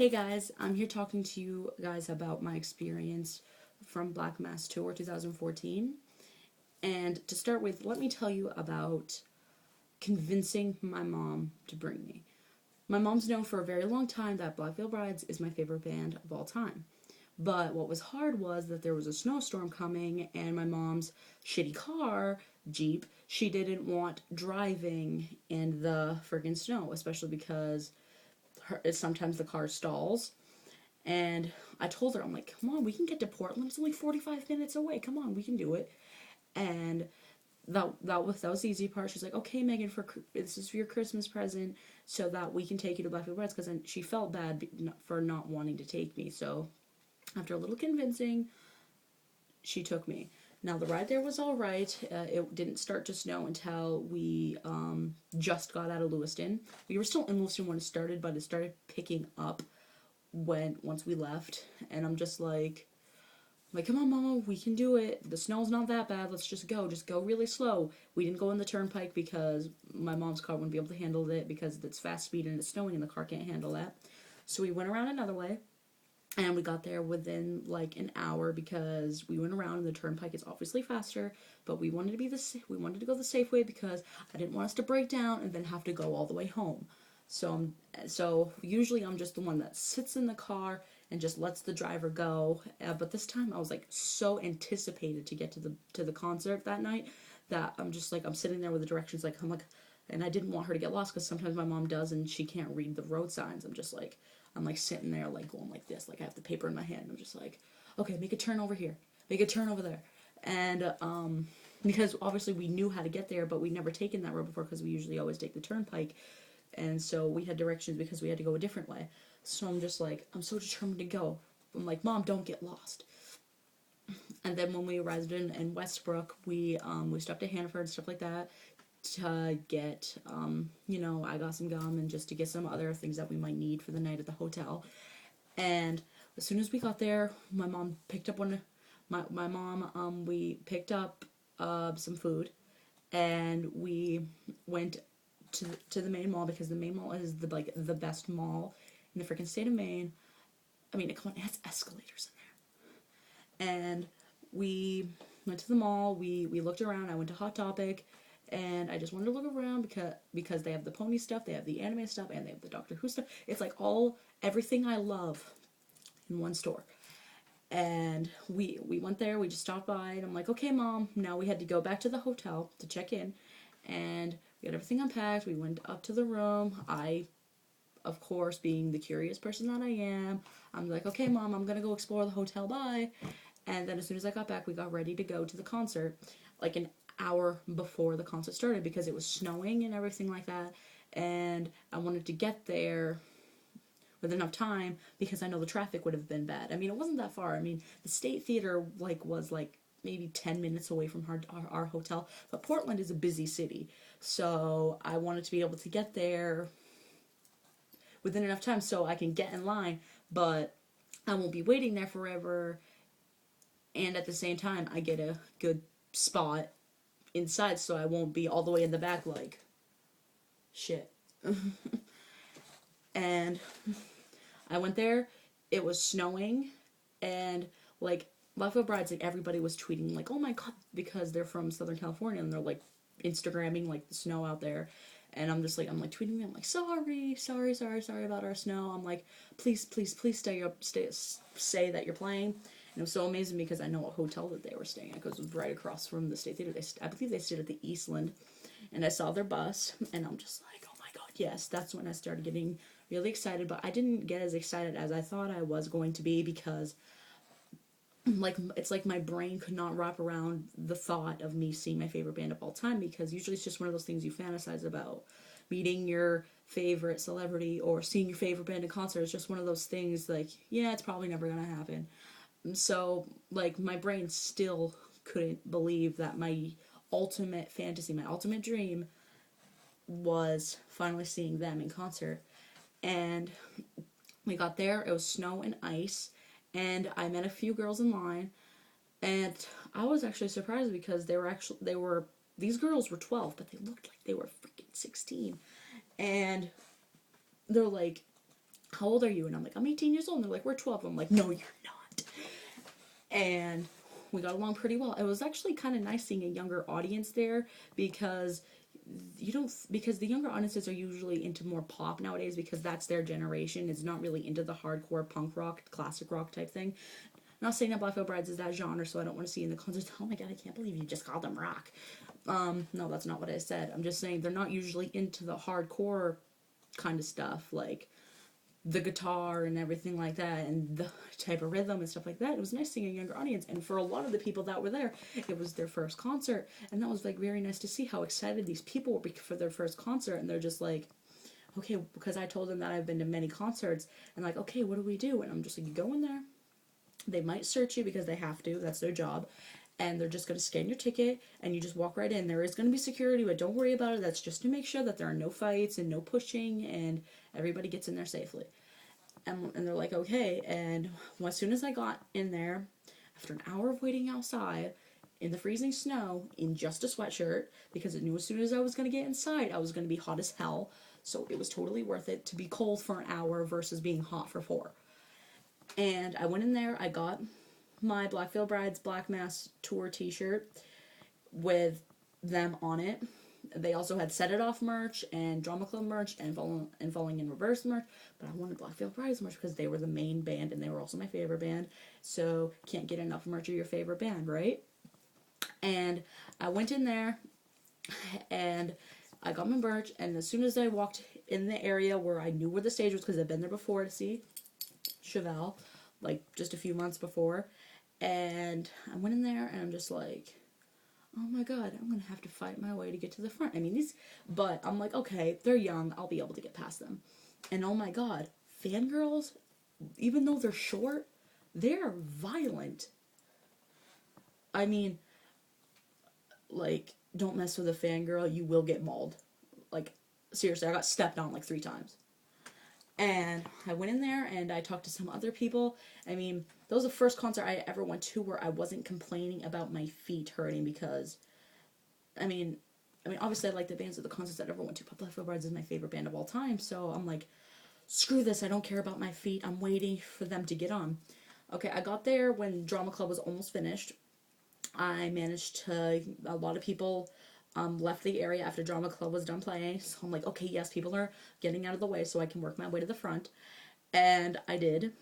Hey guys, I'm here talking to you guys about my experience from Black Mass Tour 2014. And to start with, let me tell you about convincing my mom to bring me. My mom's known for a very long time that Black Veil Brides is my favorite band of all time. But what was hard was that there was a snowstorm coming, and my mom's shitty car, Jeep, she didn't want driving in the friggin' snow, especially because sometimes the car stalls. And I told her, I'm like, come on, we can get to Portland. It's only 45 minutes away. Come on, we can do it. And that was the easy part. She's like, okay, Megan, this is for your Christmas present, so that we can take you to Blackfield Reds. Because she felt bad for not wanting to take me. So after a little convincing, she took me. Now the ride there was all right. It didn't start to snow until we just got out of Lewiston. We were still in Lewiston when it started, but it started picking up once we left. And I'm just like, come on, Mama, we can do it. The snow's not that bad. Let's just go. Just go really slow. We didn't go in the turnpike because my mom's car wouldn't be able to handle it because it's fast speed and it's snowing and the car can't handle that. So we went around another way. And we got there within like an hour because we went around and the turnpike is obviously faster, but we wanted to go the safe way because I didn't want us to break down and then have to go all the way home. So usually I'm just the one that sits in the car and just lets the driver go. But this time I was like so anticipated to get to the concert that night that I'm just like I'm sitting there with the directions and I didn't want her to get lost because sometimes my mom does and she can't read the road signs. I'm like sitting there like going like this, like I have the paper in my hand. I'm just like, okay, make a turn over here, make a turn over there, and because obviously we knew how to get there, but we'd never taken that road before because we usually always take the turnpike, and so we had directions because we had to go a different way. So I'm just like, I'm so determined to go. I'm like, Mom, don't get lost. And then when we arrived in Westbrook, we stopped at Hannaford and stuff like that to get, I got some gum and just to get some other things that we might need for the night at the hotel. And as soon as we got there, my mom picked up we picked up some food, and we went to the Maine Mall because the Maine Mall is the best mall in the freaking state of Maine. I mean, come on, it has escalators in there. And we went to the mall. We looked around. I went to Hot Topic, and I just wanted to look around because they have the pony stuff, they have the anime stuff, and they have the Doctor Who stuff. It's like everything I love in one store. And we went there. We just stopped by, and I'm like, okay, Mom. Now we had to go back to the hotel to check in, and we got everything unpacked. We went up to the room. I, of course, being the curious person that I am, I'm like, okay, Mom, I'm gonna go explore the hotel. Bye. And then as soon as I got back, we got ready to go to the concert, like an hour before the concert started because it was snowing and everything like that. And I wanted to get there with enough time because I know the traffic would have been bad. I mean, it wasn't that far. I mean, the State Theater was maybe 10 minutes away from our hotel, but Portland is a busy city. So I wanted to be able to get there within enough time so I can get in line, but I won't be waiting there forever. And at the same time, I get a good spot inside so I won't be all the way in the back like shit. And I went there, it was snowing, and like Love Brides, like everybody was tweeting like, oh my god, because they're from Southern California and they're like Instagramming like the snow out there. And I'm tweeting them like, sorry about our snow. I'm like, please say that you're playing. And it was so amazing because I know what hotel that they were staying at because it was right across from the State Theater. I believe they stayed at the Eastland, and I saw their bus, and I'm just like, oh my god, yes. That's when I started getting really excited, but I didn't get as excited as I thought I was going to be because it's like my brain could not wrap around the thought of me seeing my favorite band of all time, because usually it's just one of those things you fantasize about. Meeting your favorite celebrity or seeing your favorite band in concert is just one of those things like, yeah, it's probably never gonna happen. So like my brain still couldn't believe that my ultimate fantasy, my ultimate dream was finally seeing them in concert. And we got there, it was snow and ice, and I met a few girls in line, and I was actually surprised because these girls were 12, but they looked like they were freaking 16. And they're like, how old are you? And I'm like, I'm 18 years old. And they're like, we're 12. I'm like, no, you're not. And we got along pretty well. It was actually kind of nice seeing a younger audience there because because the younger audiences are usually into more pop nowadays because that's their generation. It's not really into the hardcore punk rock, classic rock type thing. Not saying that Black Veil Brides is that genre, so I don't want to see in the concerts, oh my god, I can't believe you just called them rock. No, that's not what I said. I'm just saying they're not usually into the hardcore kind of stuff, like the guitar and everything like that, and the type of rhythm and stuff like that. It was nice seeing a younger audience, and for a lot of the people that were there, it was their first concert, and that was like very nice to see how excited these people were for their first concert, and they're just like, okay, because I told them that I've been to many concerts, and like, okay, what do we do? And I'm just like, you go in there, they might search you because they have to, that's their job, and they're just going to scan your ticket, and you just walk right in. There is going to be security, but don't worry about it. That's just to make sure that there are no fights and no pushing, and everybody gets in there safely. And they're like, okay. And as soon as I got in there, after an hour of waiting outside, in the freezing snow, in just a sweatshirt, because I knew as soon as I was going to get inside, I was going to be hot as hell. So it was totally worth it to be cold for an hour versus being hot for 4. And I went in there, I got my Black Veil Brides Black Mass Tour t-shirt with them on it. They also had Set It Off merch and Drama Club merch and Falling in Reverse merch, but I wanted Black Veil Brides merch because they were the main band and they were also my favorite band. So can't get enough merch of your favorite band, right? And I went in there and I got my merch, and as soon as I walked in the area where I knew where the stage was, because I'd been there before to see Chevelle, like just a few months before, and I went in there and I'm just like, oh my god, I'm gonna have to fight my way to get to the front. I mean, but I'm like, okay, they're young, I'll be able to get past them. And oh my god, fangirls, even though they're short, they're violent. I mean, like, don't mess with a fangirl, you will get mauled. Like, seriously, I got stepped on like 3 times. And I went in there and I talked to some other people. I mean, that was the first concert I ever went to where I wasn't complaining about my feet hurting because, I mean, obviously I like the bands of the concerts that I ever went to, but Black Veil Brides is my favorite band of all time, so I'm like, screw this, I don't care about my feet, I'm waiting for them to get on. Okay, I got there when Drama Club was almost finished. I managed to, a lot of people left the area after Drama Club was done playing, so I'm like, okay, yes, people are getting out of the way so I can work my way to the front, and I did.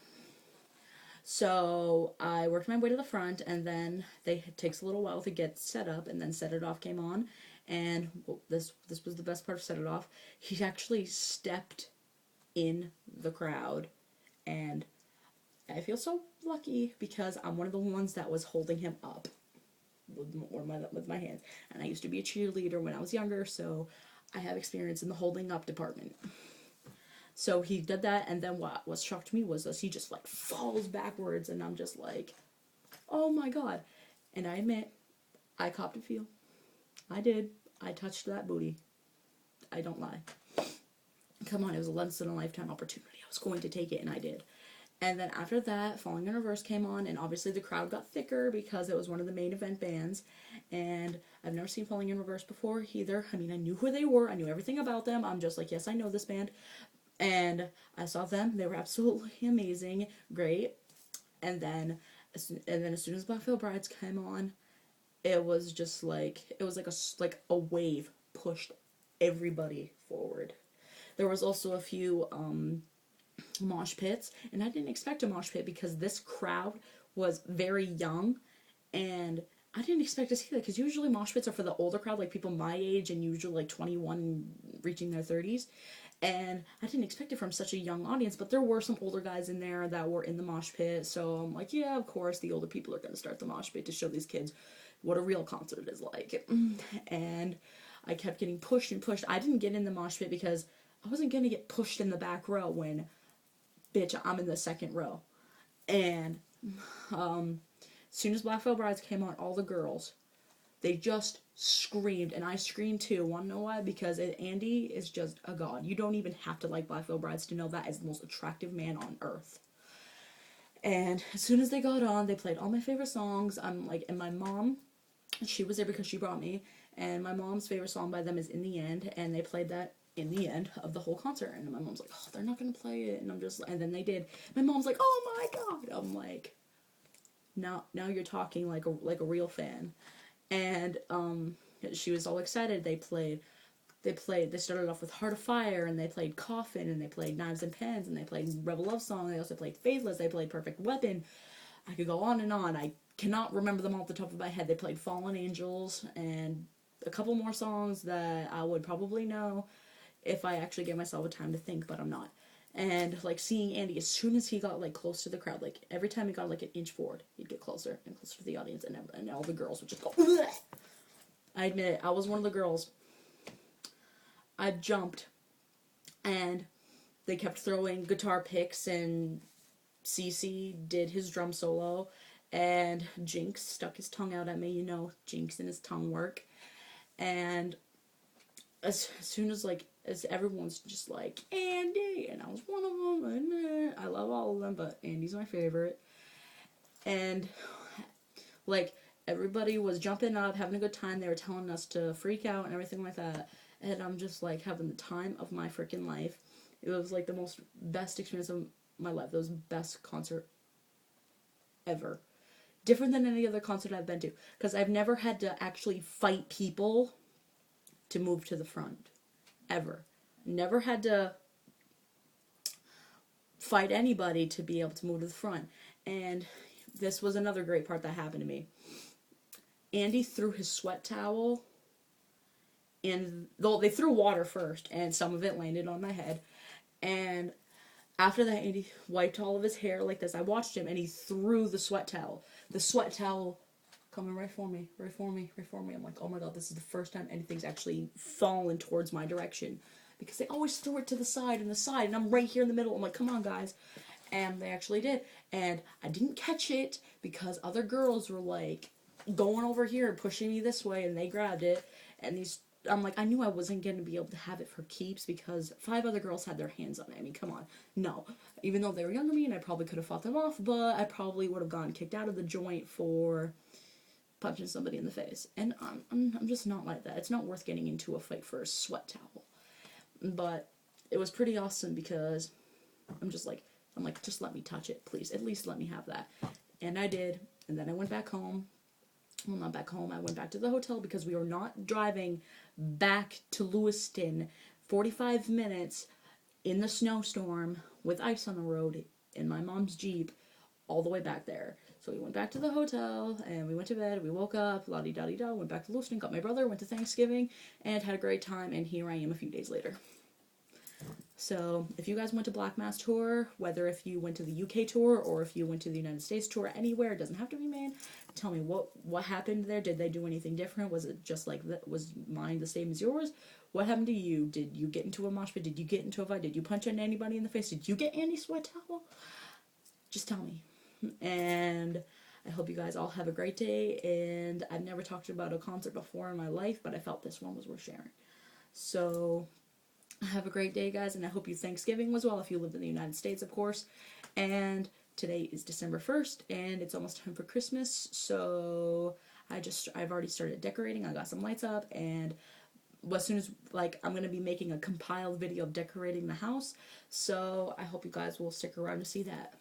So I worked my way to the front, and then it takes a little while to get set up, and then Set It Off came on, and this was the best part of Set It Off. He actually stepped in the crowd, and I feel so lucky because I'm one of the ones that was holding him up with my hands, and I used to be a cheerleader when I was younger, so I have experience in the holding up department. So he did that, and then what shocked me was he just like falls backwards, and I'm just like, oh my god. And I admit, I copped a feel. I did. I touched that booty. I don't lie. Come on, it was a once in a lifetime opportunity. I was going to take it, and I did. And then after that, Falling in Reverse came on, and obviously the crowd got thicker because it was one of the main event bands. And I've never seen Falling in Reverse before either. I mean, I knew who they were. I knew everything about them. I'm just like, yes, I know this band. And I saw them. They were absolutely amazing, great. And then as soon as Black Veil Brides came on, it was just like a wave pushed everybody forward. There was also a few mosh pits, and I didn't expect a mosh pit because this crowd was very young, and I didn't expect to see that because usually mosh pits are for the older crowd, like people my age and usually like 21 reaching their 30s. And I didn't expect it from such a young audience, but there were some older guys in there that were in the mosh pit, so I'm like, yeah, of course, the older people are going to start the mosh pit to show these kids what a real concert is like. And I kept getting pushed and pushed. I didn't get in the mosh pit because I wasn't going to get pushed in the back row when, bitch, I'm in the second row. And as soon as Black Veil Brides came on, all the girls, they just screamed, and I screamed too. Want to know why? Because Andy is just a god. You don't even have to like Black Veil Brides to know that is the most attractive man on earth. And as soon as they got on, they played all my favorite songs. I'm like, and my mom, she was there because she brought me, and my mom's favorite song by them is In the End, and they played that in the end of the whole concert. And my mom's like, oh, they're not gonna play it. And I'm just, and then they did. My mom's like, oh my god. I'm like, now you're talking like a real fan. And she was all excited. They started off with Heart of Fire, and they played Coffin, and they played Knives and Pens, and they played Rebel Love Song. They also played Faithless. They played Perfect Weapon. I could go on and on. I cannot remember them all off the top of my head. They played Fallen Angels and a couple more songs that I would probably know if I actually gave myself a time to think, but I'm not. And like seeing Andy, as soon as he got like close to the crowd, like every time he got like an inch forward, he'd get closer and closer to the audience, and all the girls would just go. Bleh! I admit it, I was one of the girls. I jumped, and they kept throwing guitar picks, and Cece did his drum solo, and Jinx stuck his tongue out at me. You know, Jinx and his tongue work. And as soon as like as everyone's just like Andy, and I was one of them, and I love all of them, but Andy's my favorite. And like everybody was jumping up, having a good time. They were telling us to freak out and everything like that, and I'm just like having the time of my freaking life. It was like the most best experience of my life. It was the best concert ever. Different than any other concert I've been to, because I've never had to actually fight people to move to the front. Ever. Never had to fight anybody to be able to move to the front. And this was another great part that happened to me. Andy threw his sweat towel, and though they threw water first, and some of it landed on my head. And after that, Andy wiped all of his hair like this. I watched him, and he threw the sweat towel. The sweat towel coming right for me, right for me, right for me. I'm like, oh my god, this is the first time anything's actually fallen towards my direction. Because they always throw it to the side and the side, and I'm right here in the middle. I'm like, come on, guys. And they actually did. And I didn't catch it because other girls were like going over here and pushing me this way, and they grabbed it. And I'm like, I knew I wasn't going to be able to have it for keeps because 5 other girls had their hands on it. I mean, come on. No. Even though they were younger than me, and I probably could have fought them off, but I probably would have gotten kicked out of the joint for punching somebody in the face. And I'm just not like that. It's not worth getting into a fight for a sweat towel. But it was pretty awesome because I'm like, just let me touch it, please. At least let me have that. And I did. And then I went back home. Well, not back home. I went back to the hotel because we were not driving back to Lewiston 45 minutes in the snowstorm with ice on the road in my mom's Jeep all the way back there. So we went back to the hotel, and we went to bed, we woke up, la-di-da-di-da, went back to Lewiston, got my brother, went to Thanksgiving, and had a great time, and here I am a few days later. So, if you guys went to Black Mass Tour, whether if you went to the UK tour, or if you went to the United States tour, anywhere, it doesn't have to be Maine, tell me what happened there. Did they do anything different? Was it just like that? Was mine the same as yours? What happened to you? Did you get into a mosh pit? Did you get into a fight? Did you punch anybody in the face? Did you get Andy's sweat towel? Just tell me. And I hope you guys all have a great day. And I've never talked about a concert before in my life, but I felt this one was worth sharing. So have a great day, guys, and I hope you Thanksgiving was well if you lived in the United States, of course. And today is December 1st, and it's almost time for Christmas, so I've already started decorating. I got some lights up, and as soon as, like, I'm going to be making a compiled video of decorating the house, so I hope you guys will stick around to see that.